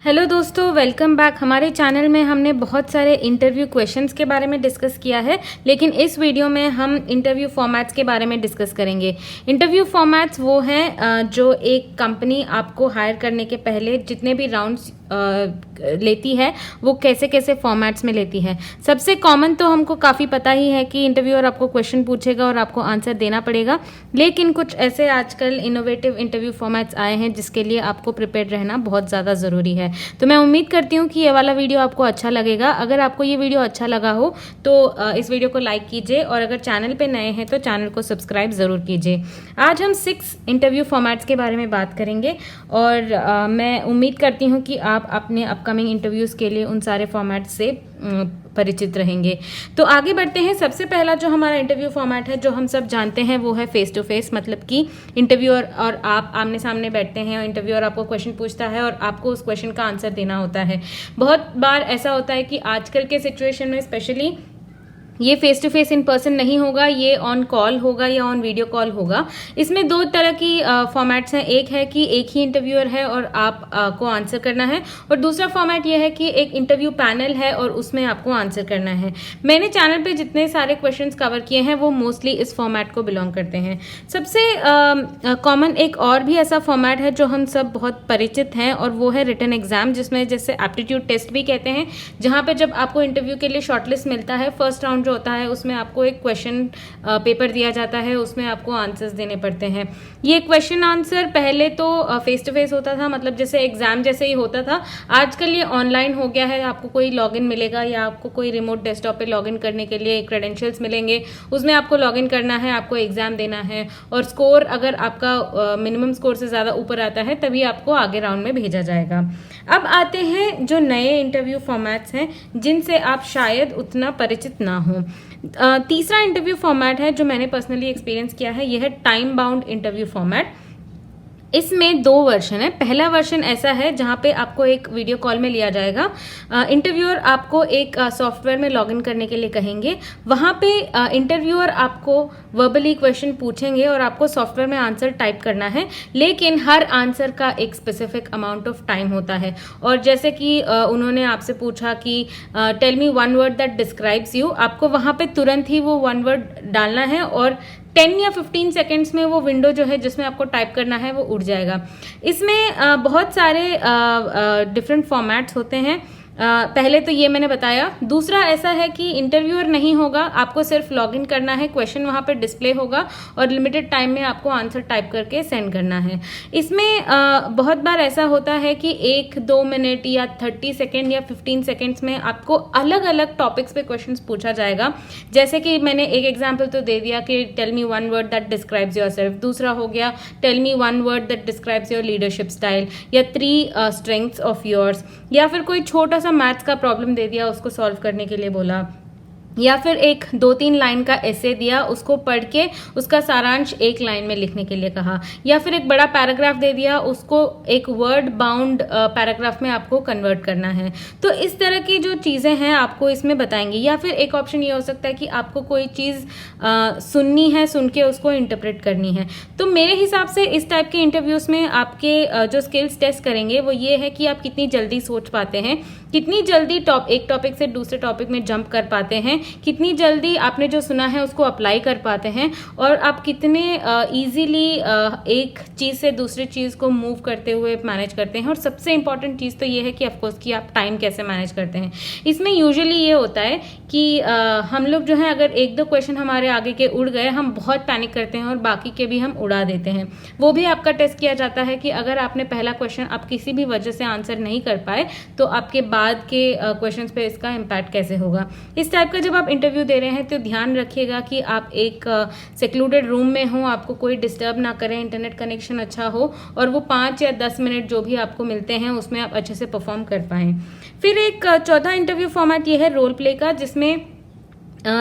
Hello दोस्तों, welcome back. हमारे channel में हमने बहुत सारे इंटरव्यू क्वेश्चंस के बारे में डिस्कस किया है, लेकिन इस वीडियो में हम इंटरव्यू फॉर्मेट्स के बारे में डिस्कस करेंगे। इंटरव्यू फॉर्मेट्स वो हैं जो एक कंपनी आपको हायर करने के पहले जितने भी राउंड्स लेती है वो कैसे कैसे फॉर्मेट्स में लेती है। सबसे कॉमन तो हमको काफ़ी पता ही है कि इंटरव्यूअर आपको क्वेश्चन पूछेगा और आपको आंसर देना पड़ेगा, लेकिन कुछ ऐसे आजकल इनोवेटिव इंटरव्यू फॉर्मेट्स आए हैं जिसके लिए आपको प्रिपेयर रहना बहुत ज़्यादा ज़रूरी है। तो मैं उम्मीद करती हूँ कि ये वाला वीडियो आपको अच्छा लगेगा। अगर आपको ये वीडियो अच्छा लगा हो तो इस वीडियो को लाइक कीजिए और अगर चैनल पे नए हैं तो चैनल को सब्सक्राइब ज़रूर कीजिए। आज हम 6 इंटरव्यू फॉर्मेट्स के बारे में बात करेंगे और मैं उम्मीद करती हूँ कि आप अपने अपकमिंग इंटरव्यूज़ के लिए उन सारे फॉर्मेट्स से परिचित रहेंगे। तो आगे बढ़ते हैं। सबसे पहला जो हमारा इंटरव्यू फॉर्मेट है जो हम सब जानते हैं वो है फेस टू फेस, मतलब कि इंटरव्यूअर और आप आमने सामने बैठते हैं और इंटरव्यूअर आपको क्वेश्चन पूछता है और आपको उस क्वेश्चन का आंसर देना होता है। बहुत बार ऐसा होता है कि आजकल के सिचुएशन में स्पेशली ये face to face in person नहीं होगा, ये ऑन कॉल होगा या ऑन वीडियो कॉल होगा। इसमें दो तरह की फॉर्मेट्स हैं। एक है कि एक ही इंटरव्यूअर है और आप को आंसर करना है, और दूसरा फॉर्मेट ये है कि एक इंटरव्यू पैनल है और उसमें आपको आंसर करना है। मैंने चैनल पे जितने सारे क्वेश्चंस कवर किए हैं वो मोस्टली इस फॉर्मेट को बिलोंग करते हैं। सबसे कॉमन एक और भी ऐसा फॉर्मेट है जो हम सब बहुत परिचित हैं और वो है रिटन एग्जाम, जिसमें जैसे एप्टीट्यूड टेस्ट भी कहते हैं, जहाँ पे जब आपको इंटरव्यू के लिए शॉर्टलिस्ट मिलता है, फर्स्ट राउंड जो होता है उसमें आपको एक क्वेश्चन पेपर दिया जाता है, उसमें आपको आंसर्स देने पड़ते हैं। ये क्वेश्चन आंसर पहले तो फेस टू फेस होता था, मतलब जैसे एग्जाम जैसे ही होता था। आजकल ये ऑनलाइन हो गया है। आपको कोई लॉगिन मिलेगा या आपको कोई रिमोट डेस्कटॉप पे लॉगिन करने के लिए क्रेडेंशियल्स मिलेंगे, उसमें आपको लॉगिन करना है, आपको एग्जाम देना है और स्कोर अगर आपका मिनिमम स्कोर से ज़्यादा ऊपर आता है तभी आपको आगे राउंड में भेजा जाएगा। अब आते हैं जो नए इंटरव्यू फॉर्मेट्स हैं जिनसे आप शायद उतना परिचित ना हो। तीसरा इंटरव्यू फॉर्मेट है जो मैंने पर्सनली एक्सपीरियंस किया है, यह है टाइम बाउंड इंटरव्यू फॉर्मेट। इसमें 2 वर्जन है। पहला वर्जन ऐसा है जहां पे आपको एक वीडियो कॉल में लिया जाएगा। इंटरव्यूअर आपको एक सॉफ्टवेयर में लॉगिन करने के लिए कहेंगे। वहां पे इंटरव्यूअर आपको वर्बली क्वेश्चन पूछेंगे और आपको सॉफ्टवेयर में आंसर टाइप करना है, लेकिन हर आंसर का एक स्पेसिफिक अमाउंट ऑफ टाइम होता है। और जैसे कि उन्होंने आपसे पूछा कि tell me one word that describes you, आपको वहां पे तुरंत ही वो वन वर्ड डालना है और 10 या 15 सेकेंड्स में वो विंडो जो है जिसमें आपको टाइप करना है वो उड़ जाएगा। इसमें बहुत सारे डिफरेंट फॉर्मेट्स होते हैं। पहले तो ये मैंने बताया। दूसरा ऐसा है कि इंटरव्यूअर नहीं होगा, आपको सिर्फ लॉगिन करना है, क्वेश्चन वहाँ पे डिस्प्ले होगा और लिमिटेड टाइम में आपको आंसर टाइप करके सेंड करना है। इसमें बहुत बार ऐसा होता है कि 1-2 मिनट या 30 सेकेंड या 15 सेकेंड्स में आपको अलग अलग टॉपिक्स पे क्वेश्चंस पूछा जाएगा। जैसे कि मैंने एक एग्जाम्पल तो दे दिया कि tell me one word that describes yourself. दूसरा हो गया tell me one word that describes your leadership style, या 3 स्ट्रेंथ्स ऑफ योर्स, या फिर कोई छोटा मैथ्स का प्रॉब्लम दे दिया, उसको सॉल्व करने के लिए बोला, या फिर एक 2-3 लाइन का एसे दिया, उसको पढ़ के उसका सारांश 1 लाइन में लिखने के लिए कहा, या फिर एक बड़ा पैराग्राफ दे दिया, उसको एक वर्ड बाउंड पैराग्राफ में आपको कन्वर्ट करना है। तो इस तरह की जो चीज़ें हैं आपको इसमें बताएंगे। या फिर एक ऑप्शन ये हो सकता है कि आपको कोई चीज़ सुननी है, सुन के उसको इंटरप्रेट करनी है। तो मेरे हिसाब से इस टाइप के इंटरव्यूज़ में आपके जो स्किल्स टेस्ट करेंगे वो ये है कि आप कितनी जल्दी सोच पाते हैं, कितनी जल्दी एक टॉपिक से दूसरे टॉपिक में जंप कर पाते हैं, कितनी जल्दी आपने जो सुना है उसको अप्लाई कर पाते हैं, और आप कितने इजीली एक चीज़ से दूसरी चीज़ को मूव करते हुए मैनेज करते हैं। और सबसे इंपॉर्टेंट चीज़ तो ये है कि ऑफकोर्स कि आप टाइम कैसे मैनेज करते हैं। इसमें यूजुअली ये होता है कि हम लोग जो है अगर 1-2 क्वेश्चन हमारे आगे के उड़ गए, हम बहुत पैनिक करते हैं और बाकी के भी हम उड़ा देते हैं। वो भी आपका टेस्ट किया जाता है कि अगर आपने पहला क्वेश्चन आप किसी भी वजह से आंसर नहीं कर पाए तो आपके बाद के क्वेश्चंस पे इसका इम्पैक्ट कैसे होगा। इस टाइप का जब आप इंटरव्यू दे रहे हैं तो ध्यान रखिएगा कि आप एक सेक्लूडेड रूम में हो, आपको कोई डिस्टर्ब ना करें, इंटरनेट कनेक्शन अच्छा हो और वो 5 या 10 मिनट जो भी आपको मिलते हैं उसमें आप अच्छे से परफॉर्म कर पाएं। फिर एक चौथा इंटरव्यू फॉर्मेट ये है रोल प्ले का, जिसमें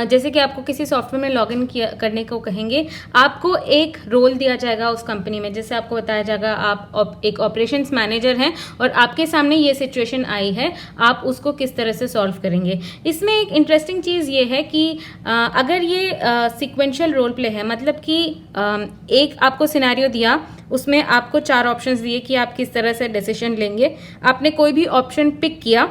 जैसे कि आपको किसी सॉफ्टवेयर में लॉगिन करने को कहेंगे, आपको एक रोल दिया जाएगा उस कंपनी में। जैसे आपको बताया जाएगा आप एक ऑपरेशंस मैनेजर हैं और आपके सामने ये सिचुएशन आई है, आप उसको किस तरह से सॉल्व करेंगे। इसमें एक इंटरेस्टिंग चीज़ ये है कि अगर ये सीक्वेंशियल रोल प्ले है, मतलब कि एक आपको सिनेरियो दिया, उसमें आपको 4 ऑप्शंस दिए कि आप किस तरह से डिसीजन लेंगे। आपने कोई भी ऑप्शन पिक किया,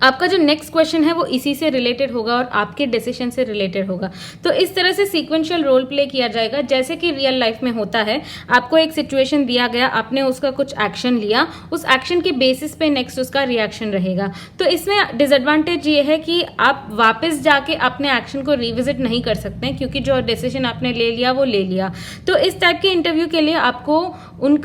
आपका जो नेक्स्ट क्वेश्चन है वो इसी से रिलेटेड होगा और आपके डिसीजन से रिलेटेड होगा। तो इस तरह से सीक्वेंशियल रोल प्ले किया जाएगा, जैसे कि रियल लाइफ में होता है। आपको एक सिचुएशन दिया गया, आपने उसका कुछ एक्शन लिया, उस एक्शन के बेसिस पे नेक्स्ट उसका रिएक्शन रहेगा। तो इसमें डिसएडवांटेज ये है कि आप वापस जाके अपने एक्शन को रिविजिट नहीं कर सकते, क्योंकि जो डिसीजन आपने ले लिया वो ले लिया। तो इस टाइप के इंटरव्यू के लिए आपको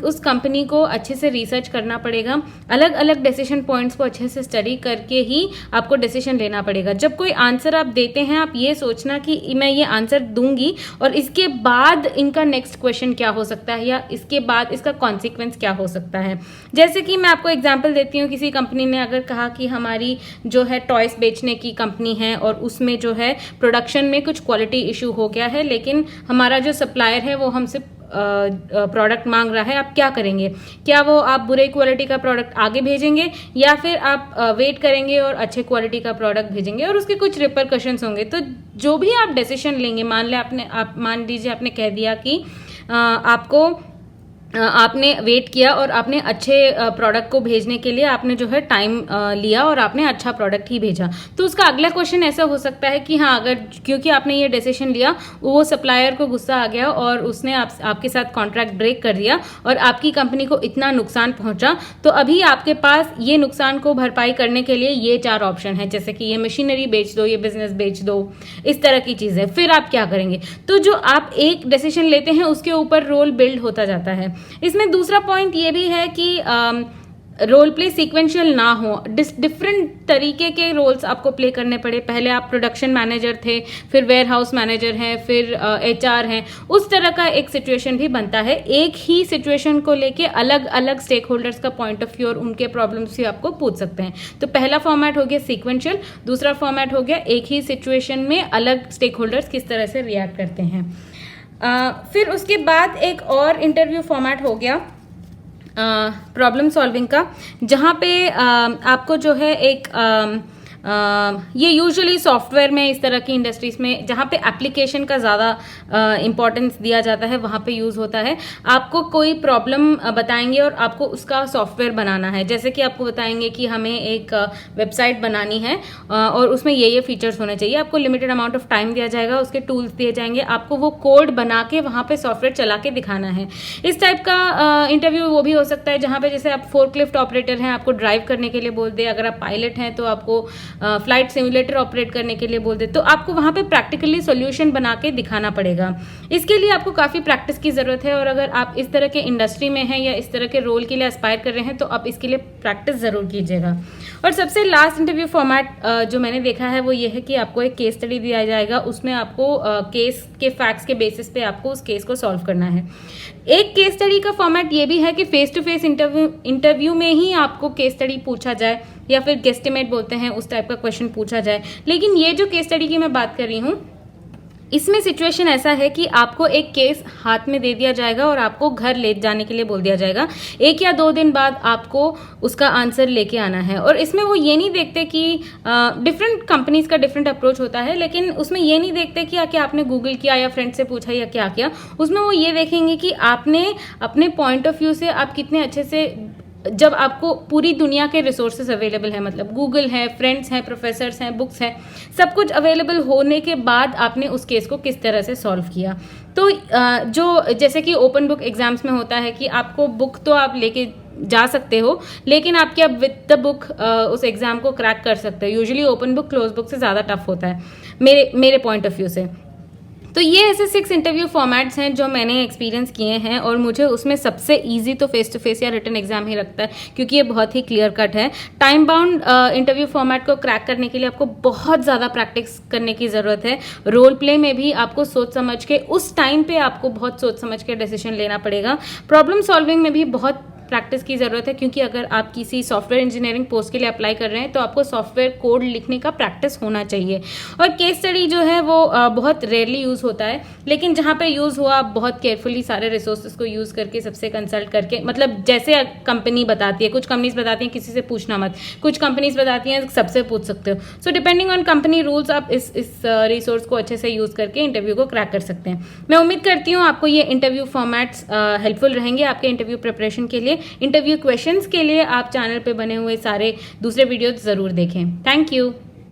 उस कंपनी को अच्छे से रिसर्च करना पड़ेगा, अलग अलग डिसीजन पॉइंट्स को अच्छे से स्टडी करके ही आपको डिसीजन लेना पड़ेगा। जब कोई आंसर आप देते हैं, आप ये सोचना कि मैं ये आंसर दूंगी और इसके बाद इनका नेक्स्ट क्वेश्चन क्या हो सकता है, या इसके बाद इसका कॉन्सिक्वेंस क्या हो सकता है। जैसे कि मैं आपको एग्जांपल देती हूँ, किसी कंपनी ने अगर कहा कि हमारी जो है टॉयज बेचने की कंपनी है और उसमें जो है प्रोडक्शन में कुछ क्वालिटी इशू हो गया है, लेकिन हमारा जो सप्लायर है वो हमसे प्रोडक्ट मांग रहा है, आप क्या करेंगे? क्या वो आप बुरे क्वालिटी का प्रोडक्ट आगे भेजेंगे, या फिर आप वेट करेंगे और अच्छे क्वालिटी का प्रोडक्ट भेजेंगे, और उसके कुछ रिपरकशंस होंगे। तो जो भी आप डिसीजन लेंगे, मान लीजिए आपने कह दिया कि आपने वेट किया और आपने अच्छे प्रोडक्ट को भेजने के लिए आपने जो है टाइम लिया और आपने अच्छा प्रोडक्ट ही भेजा। तो उसका अगला क्वेश्चन ऐसा हो सकता है कि हाँ, अगर क्योंकि आपने ये डिसीजन लिया, वो सप्लायर को गुस्सा आ गया और उसने आपके साथ कॉन्ट्रैक्ट ब्रेक कर दिया और आपकी कंपनी को इतना नुकसान पहुंचा, तो अभी आपके पास ये नुकसान को भरपाई करने के लिए ये 4 ऑप्शन है, जैसे कि ये मशीनरी बेच दो, ये बिजनेस बेच दो, इस तरह की चीज़ है। फिर आप क्या करेंगे? तो जो आप एक डिसीजन लेते हैं उसके ऊपर रोल बिल्ड होता जाता है। इसमें दूसरा पॉइंट ये भी है कि रोल प्ले सीक्वेंशियल ना हो, डिफरेंट तरीके के रोल्स आपको प्ले करने पड़े। पहले आप प्रोडक्शन मैनेजर थे, फिर वेयर हाउस मैनेजर हैं, फिर HR हैं, उस तरह का एक सिचुएशन भी बनता है। एक ही सिचुएशन को लेके अलग अलग स्टेक होल्डर्स का पॉइंट ऑफ व्यू और उनके प्रॉब्लम्स भी आपको पूछ सकते हैं। तो पहला फॉर्मेट हो गया सीक्वेंशियल, दूसरा फॉर्मेट हो गया एक ही सिचुएशन में अलग स्टेक होल्डर्स किस तरह से रिएक्ट करते हैं। फिर उसके बाद एक और इंटरव्यू फॉर्मेट हो गया प्रॉब्लम सॉल्विंग का, जहाँ पे आपको जो है एक ये यूजुअली सॉफ्टवेयर में, इस तरह की इंडस्ट्रीज में जहाँ पे एप्लीकेशन का ज़्यादा इंपॉर्टेंस दिया जाता है, वहाँ पे यूज़ होता है। आपको कोई प्रॉब्लम बताएंगे और आपको उसका सॉफ्टवेयर बनाना है। जैसे कि आपको बताएंगे कि हमें एक वेबसाइट बनानी है और उसमें ये फीचर्स होने चाहिए। आपको लिमिटेड अमाउंट ऑफ टाइम दिया जाएगा, उसके टूल्स दिए जाएंगे, आपको वो कोड बना के वहाँ पे सॉफ्टवेयर चला के दिखाना है। इस टाइप का इंटरव्यू वो भी हो सकता है जहाँ पे जैसे आप फोर्कलिफ्ट ऑपरेटर हैं, आपको ड्राइव करने के लिए बोल दे। अगर आप पायलट हैं तो आपको फ्लाइट सिमुलेटर ऑपरेट करने के लिए बोल दे। तो आपको वहाँ पे प्रैक्टिकली सॉल्यूशन बना के दिखाना पड़ेगा। इसके लिए आपको काफ़ी प्रैक्टिस की ज़रूरत है, और अगर आप इस तरह के इंडस्ट्री में हैं या इस तरह के रोल के लिए एस्पायर कर रहे हैं तो आप इसके लिए प्रैक्टिस ज़रूर कीजिएगा। और सबसे लास्ट इंटरव्यू फॉर्मेट जो मैंने देखा है वो ये है कि आपको एक केस स्टडी दिया जाएगा, उसमें आपको केस के फैक्ट्स के बेसिस पे आपको उस केस को सॉल्व करना है। एक केस स्टडी का फॉर्मेट ये भी है कि फेस टू फेस इंटरव्यू में ही आपको केस स्टडी पूछा जाए, या फिर गेस्टिमेट बोलते हैं उस टाइप का क्वेश्चन पूछा जाए। लेकिन ये जो केस स्टडी की मैं बात कर रही हूँ, इसमें सिचुएशन ऐसा है कि आपको एक केस हाथ में दे दिया जाएगा और आपको घर ले जाने के लिए बोल दिया जाएगा। 1 या 2 दिन बाद आपको उसका आंसर लेके आना है। और इसमें वो ये नहीं देखते कि डिफरेंट कंपनीज का डिफरेंट अप्रोच होता है, लेकिन उसमें ये नहीं देखते कि क्या आपने गूगल किया या फ्रेंड से पूछा या क्या किया। उसमें वो ये देखेंगे कि आपने अपने पॉइंट ऑफ व्यू से आप कितने अच्छे से, जब आपको पूरी दुनिया के रिसोर्सेज अवेलेबल है, मतलब गूगल है, फ्रेंड्स हैं, प्रोफेसर्स हैं, बुक्स हैं, सब कुछ अवेलेबल होने के बाद आपने उस केस को किस तरह से सॉल्व किया। तो जो जैसे कि ओपन बुक एग्जाम्स में होता है कि आपको बुक तो आप लेके जा सकते हो, लेकिन आप क्या विद द बुक उस एग्जाम को क्रैक कर सकते हो। Usually open book close book से ज़्यादा टफ होता है मेरे पॉइंट ऑफ व्यू से। तो ये ऐसे 6 इंटरव्यू फॉर्मेट्स हैं जो मैंने एक्सपीरियंस किए हैं, और मुझे उसमें सबसे इजी तो फेस टू फेस या रिटन एग्जाम ही लगता है, क्योंकि ये बहुत ही क्लियर कट है। टाइम बाउंड इंटरव्यू फॉर्मेट को क्रैक करने के लिए आपको बहुत ज़्यादा प्रैक्टिस करने की ज़रूरत है। रोल प्ले में भी आपको सोच समझ के, उस टाइम पे आपको बहुत सोच समझ के डिसीजन लेना पड़ेगा। प्रॉब्लम सॉल्विंग में भी बहुत प्रैक्टिस की ज़रूरत है, क्योंकि अगर आप किसी सॉफ्टवेयर इंजीनियरिंग पोस्ट के लिए अप्लाई कर रहे हैं तो आपको सॉफ्टवेयर कोड लिखने का प्रैक्टिस होना चाहिए। और केस स्टडी जो है वो बहुत रेयरली यूज़ होता है, लेकिन जहाँ पे यूज़ हुआ आप बहुत केयरफुली सारे रिसोर्सेज को यूज़ करके सबसे कंसल्ट करके, मतलब जैसे कंपनी बताती है, कुछ कंपनीज बताती हैं किसी से पूछना मत, कुछ कंपनीज बताती हैं सबसे पूछ सकते हो। So depending on company rules आप इस रिसोर्स को अच्छे से यूज़ करके इंटरव्यू को क्रैक कर सकते हैं। मैं उम्मीद करती हूँ आपको ये इंटरव्यू फॉर्मेट्स हेल्पफुल रहेंगे आपके इंटरव्यू प्रिपरेशन के लिए। इंटरव्यू क्वेश्चंस के लिए आप चैनल पे बने हुए सारे दूसरे वीडियोज ज़रूर देखें। Thank you.